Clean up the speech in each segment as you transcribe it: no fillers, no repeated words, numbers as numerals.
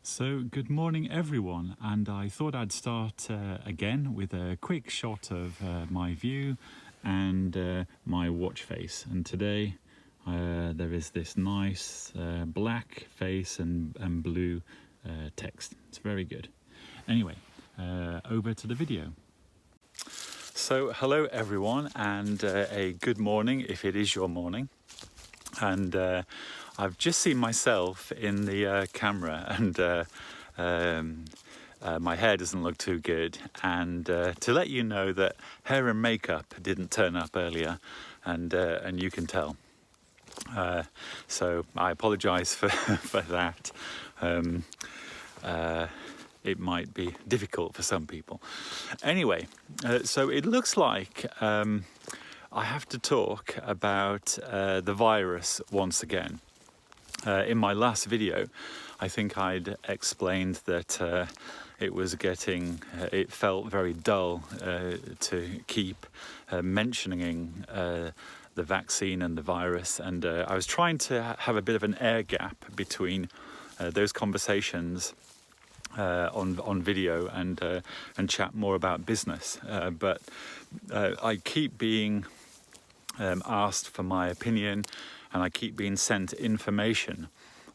So good morning everyone, and I thought I'd start again with a quick shot of my view and my watch face. And today there is this nice black face and blue text. It's very good. Anyway, over to the video. So hello everyone, and a good morning if it is your morning. And I've just seen myself in the camera, and my hair doesn't look too good. And to let you know that hair and makeup didn't turn up earlier, and you can tell. So I apologise for that. It might be difficult for some people. Anyway, so it looks like I have to talk about the virus once again. In my last video, I think I'd explained that it felt very dull to keep mentioning the vaccine and the virus, and I was trying to have a bit of an air gap between those conversations on video and chat more about business, but I keep being asked for my opinion, and I keep being sent information.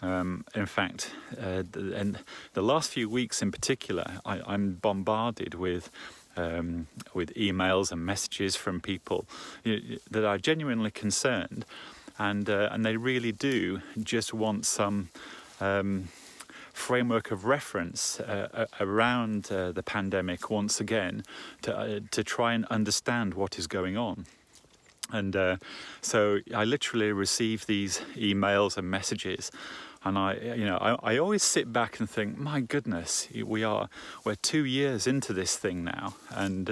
In fact, and the last few weeks in particular, I'm bombarded with emails and messages from people that are genuinely concerned, and they really do just want some framework of reference around the pandemic once again to try and understand what is going on. And so I literally receive these emails and messages, and I always sit back and think, my goodness, we're 2 years into this thing now, and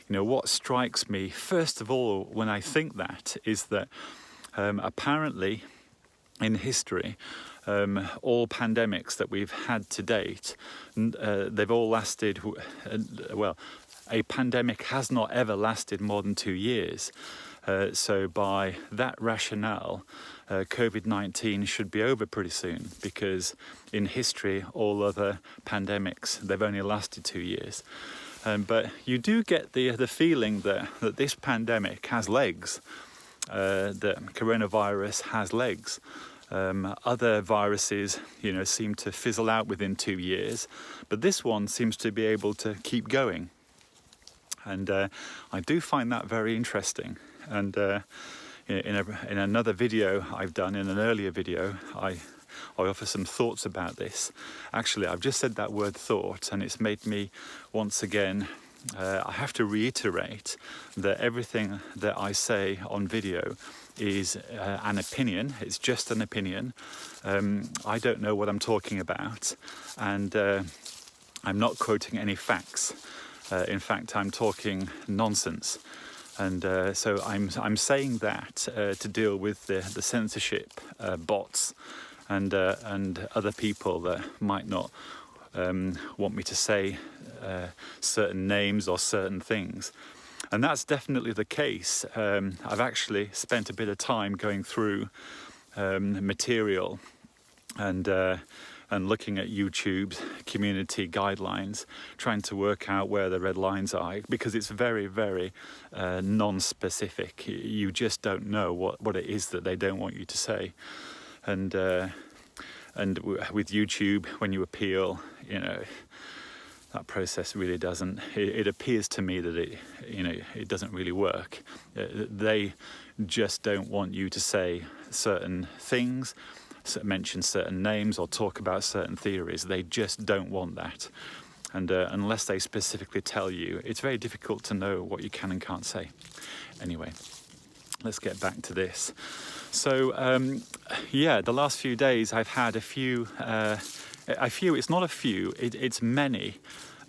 what strikes me first of all when I think that is that apparently in history, all pandemics that we've had to date, they've all lasted, a pandemic has not ever lasted more than 2 years. So by that rationale, COVID-19 should be over pretty soon, because in history, all other pandemics, they've only lasted 2 years. But you do get the feeling that this pandemic has legs, that coronavirus has legs. Other viruses, seem to fizzle out within 2 years, but this one seems to be able to keep going. And I do find that very interesting. And in another video I've done, in an earlier video, I offer some thoughts about this. Actually, I've just said that word thought, and it's made me once again, I have to reiterate that everything that I say on video is an opinion. It's just an opinion. I don't know what I'm talking about, and I'm not quoting any facts. In fact, I'm talking nonsense. And so I'm saying that to deal with the censorship bots and other people that might not want me to say certain names or certain things. And that's definitely the case. I've actually spent a bit of time going through material and looking at YouTube's community guidelines, trying to work out where the red lines are, because it's very, very non-specific. You just don't know what it is that they don't want you to say. And with YouTube, when you appeal, that process really doesn't. It appears to me that it doesn't really work. They just don't want you to say certain things, mention certain names, or talk about certain theories. They just don't want that. And unless they specifically tell you, it's very difficult to know what you can and can't say. Anyway, let's get back to this. So, the last few days I've had a few, it's not a few, it's many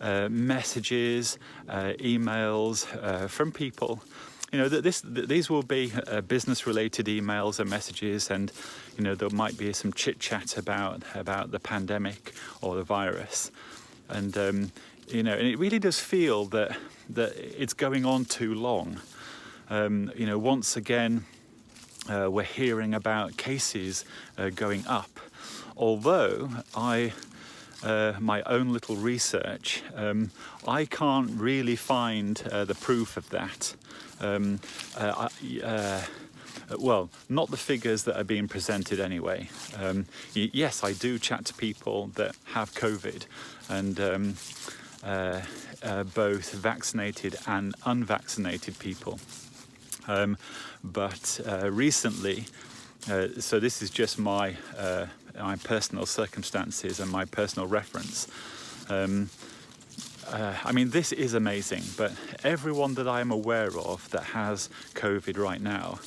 messages, emails from people. These will be business-related emails and messages, and there might be some chit-chat about the pandemic or the virus, and and it really does feel that it's going on too long. Once again, we're hearing about cases going up, although I my own little research, I can't really find the proof of that. Well, not the figures that are being presented anyway. Yes, I do chat to people that have COVID, and both vaccinated and unvaccinated people. But recently, so this is just my personal circumstances and my personal reference. I mean, this is amazing, but everyone that I am aware of that has COVID right now,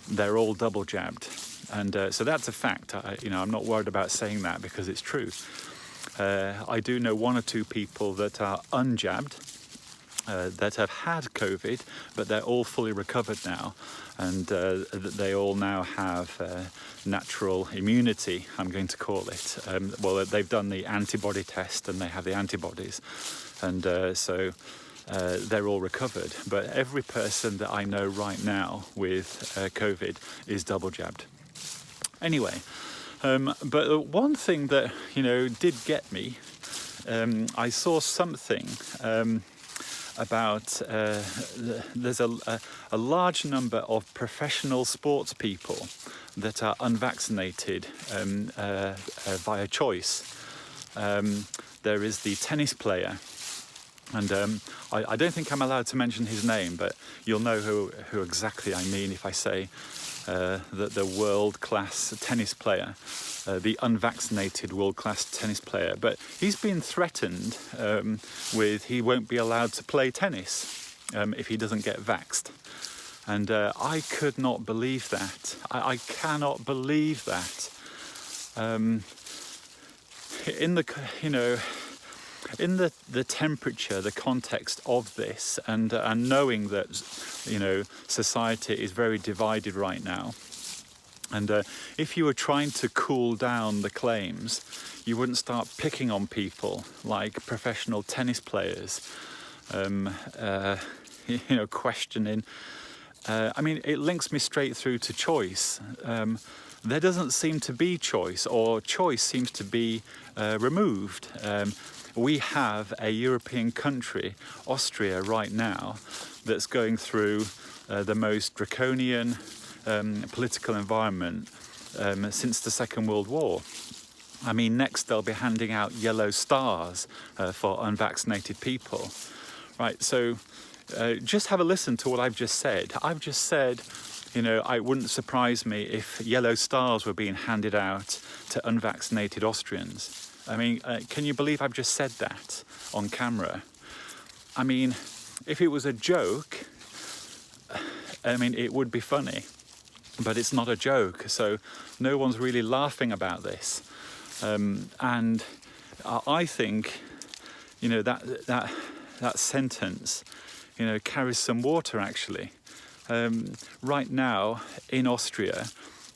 they're all double jabbed. And so that's a fact. I'm not worried about saying that because it's true. I do know one or two people that are unjabbed, that have had COVID, but they're all fully recovered now. And they all now have natural immunity, I'm going to call it. Well, they've done the antibody test and they have the antibodies. And so they're all recovered. But every person that I know right now with COVID is double jabbed. Anyway, but one thing that, did get me, I saw something about there's a large number of professional sports people that are unvaccinated via choice. There is the tennis player, and I don't think I'm allowed to mention his name, but you'll know who exactly I mean if I say that the world-class tennis player, the unvaccinated world-class tennis player. But he's been threatened with he won't be allowed to play tennis if he doesn't get vaxxed. And I could not believe that. I cannot believe that. In the temperature, the context of this, and knowing that society is very divided right now, and if you were trying to cool down the claims, you wouldn't start picking on people like professional tennis players, questioning. I mean, it links me straight through to choice. There doesn't seem to be choice, or choice seems to be removed. We have a European country, Austria, right now, that's going through the most draconian political environment since the Second World War. I mean, next they'll be handing out yellow stars for unvaccinated people. Right, so just have a listen to what I've just said. I've just said, it wouldn't surprise me if yellow stars were being handed out to unvaccinated Austrians. I mean, can you believe I've just said that on camera? I mean, if it was a joke, it would be funny, but it's not a joke. So no one's really laughing about this. And I think, that sentence, carries some water actually. Right now in Austria,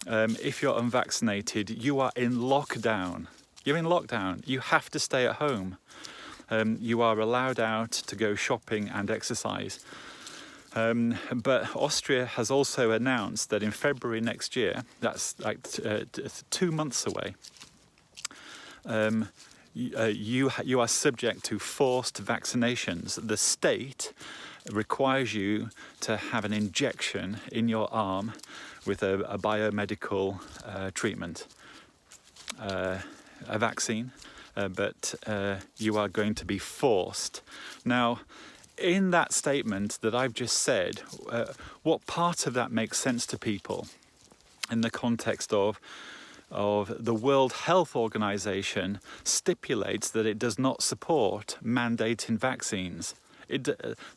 if you're unvaccinated, you are in lockdown. You're in lockdown. You have to stay at home. You are allowed out to go shopping and exercise. But Austria has also announced that in February next year, that's like 2 months away, you are subject to forced vaccinations. The state requires you to have an injection in your arm with a biomedical treatment. A vaccine, but you are going to be forced. Now, in that statement that I've just said, what part of that makes sense to people in the context of the World Health Organization stipulates that it does not support mandating vaccines?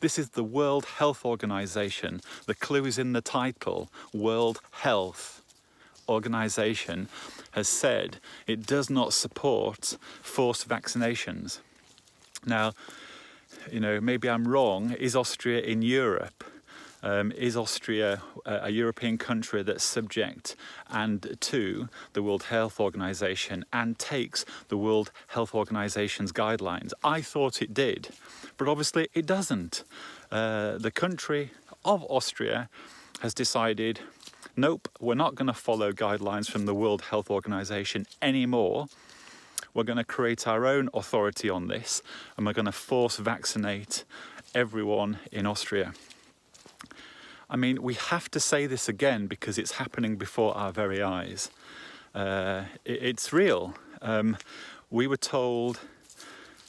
This is the World Health Organization. The clue is in the title, World Health Organization has said it does not support forced vaccinations. Now, maybe I'm wrong. Is Austria in Europe? Is Austria a European country that's subject to the World Health Organization and takes the World Health Organization's guidelines? I thought it did, but obviously it doesn't. The country of Austria has decided, nope, we're not going to follow guidelines from the World Health Organization anymore. we're going to create our own authority on this, and we're going to force vaccinate everyone in Austria. I mean, we have to say this again because it's happening before our very eyes. It's real. We were told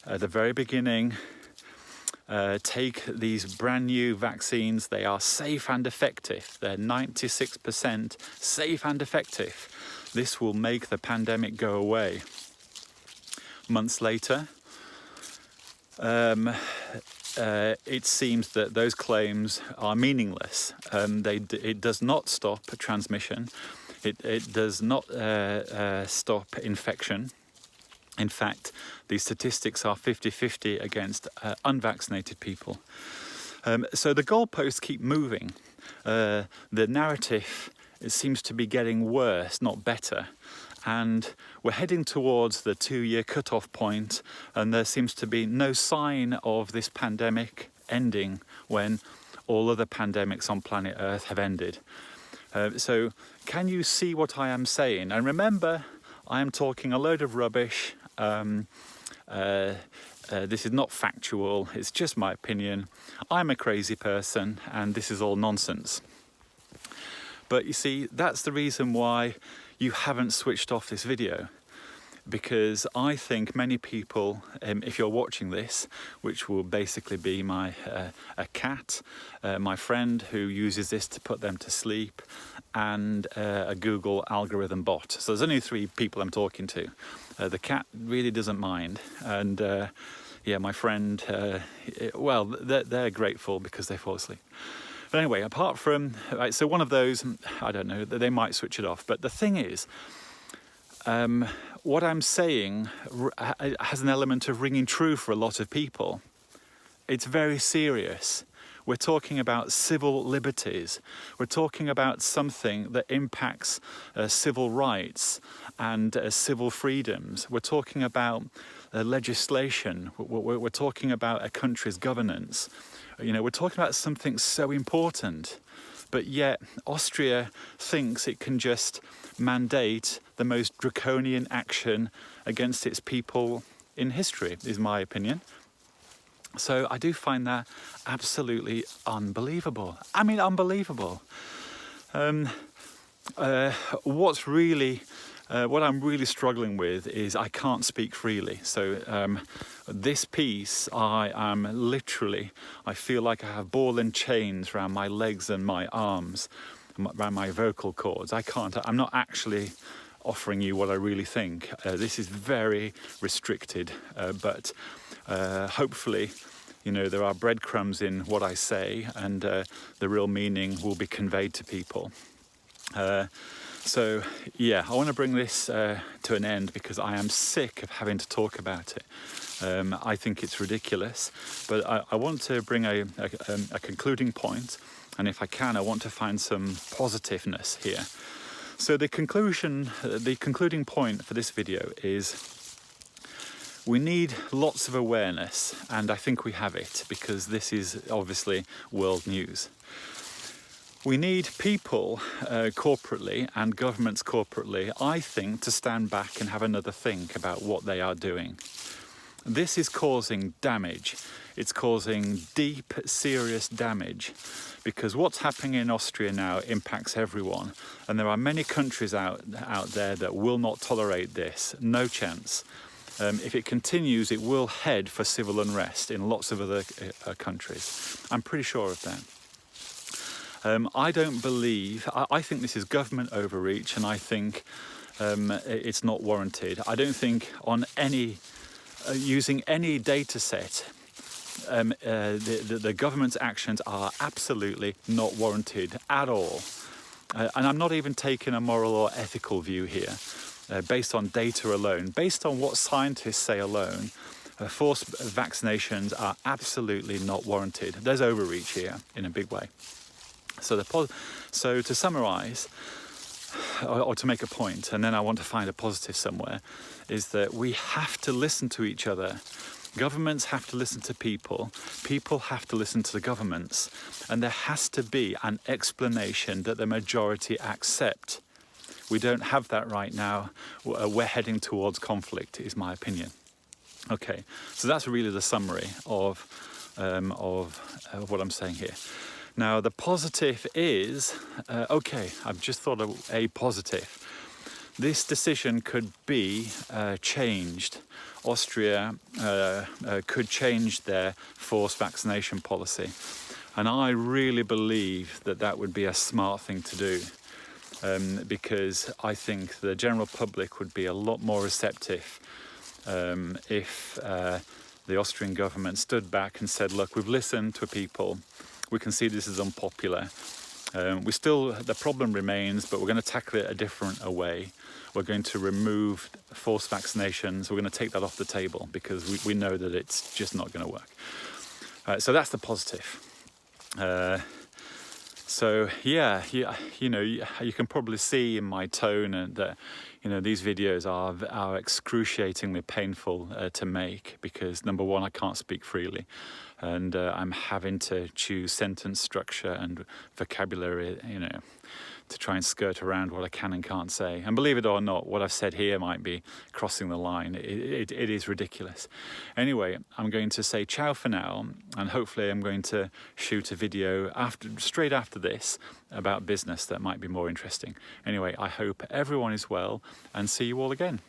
at the very beginning, take these brand new vaccines. They are safe and effective. They're 96% safe and effective. This will make the pandemic go away. Months later, it seems that those claims are meaningless. It does not stop transmission. It does not stop infection. In fact, the statistics are 50-50 against unvaccinated people. So the goalposts keep moving. The narrative, it seems to be getting worse, not better. And we're heading towards the 2-year cutoff point, and there seems to be no sign of this pandemic ending when all other pandemics on planet Earth have ended. So can you see what I am saying? And remember, I am talking a load of rubbish. This is not factual, it's just my opinion. I'm a crazy person and this is all nonsense. But you see, that's the reason why you haven't switched off this video. Because I think many people, if you're watching this, which will basically be a cat, my friend who uses this to put them to sleep, and a Google algorithm bot. So there's only 3 people I'm talking to. The cat really doesn't mind, and yeah, my friend, well, they're grateful because they fall asleep. But anyway, apart from, right, so one of those, I don't know, they might switch it off. But the thing is, what I'm saying has an element of ringing true for a lot of people. It's very serious. We're talking about civil liberties. We're talking about something that impacts civil rights and civil freedoms. We're talking about legislation. We're talking about a country's governance. You know, we're talking about something so important. But yet Austria thinks it can just mandate the most draconian action against its people in history, is my opinion. So I do find that absolutely unbelievable. I mean, unbelievable. What I'm really struggling with is I can't speak freely. So this piece, I feel like I have ball and chains around my legs and my arms, around my vocal cords. I'm not actually offering you what I really think. This is very restricted, but hopefully, you know, there are breadcrumbs in what I say, and the real meaning will be conveyed to people. So yeah, I want to bring this to an end because I am sick of having to talk about it. I think it's ridiculous, but I want to bring a concluding point, and if I can, I want to find some positiveness here. So the concluding point for this video is we need lots of awareness, and I think we have it because this is obviously world news. We need people corporately and governments corporately, I think, to stand back and have another think about what they are doing. This is causing damage. It's causing deep, serious damage because what's happening in Austria now impacts everyone. And there are many countries out there that will not tolerate this. No chance. If it continues, it will head for civil unrest in lots of other countries. I'm pretty sure of that. I think this is government overreach, and I think it's not warranted. I don't think on using any data set, the government's actions are absolutely not warranted at all. And I'm not even taking a moral or ethical view here, based on data alone. Based on what scientists say alone, forced vaccinations are absolutely not warranted. There's overreach here in a big way. So to summarise, or to make a point, and then I want to find a positive somewhere, is that we have to listen to each other. Governments have to listen to people. People have to listen to the governments. And there has to be an explanation that the majority accept. We don't have that right now. We're heading towards conflict, is my opinion. Okay, so that's really the summary of what I'm saying here. Now, the positive is, okay, I've just thought of a positive. This decision could be changed. Austria could change their forced vaccination policy. And I really believe that that would be a smart thing to do, because I think the general public would be a lot more receptive if the Austrian government stood back and said, look, we've listened to people, we can see this is unpopular. The problem remains, but we're going to tackle it a different way. We're going to remove forced vaccinations. We're going to take that off the table because we know that it's just not going to work. So that's the positive. So yeah, you know, you can probably see in my tone that, you know, these videos are excruciatingly painful to make because, number one, I can't speak freely, and I'm having to choose sentence structure and vocabulary, you know, to try and skirt around what I can and can't say. And believe it or not, what I've said here might be crossing the line. It is ridiculous. Anyway, I'm going to say ciao for now, and hopefully I'm going to shoot a video straight after this about business that might be more interesting. Anyway, I hope everyone is well, and see you all again.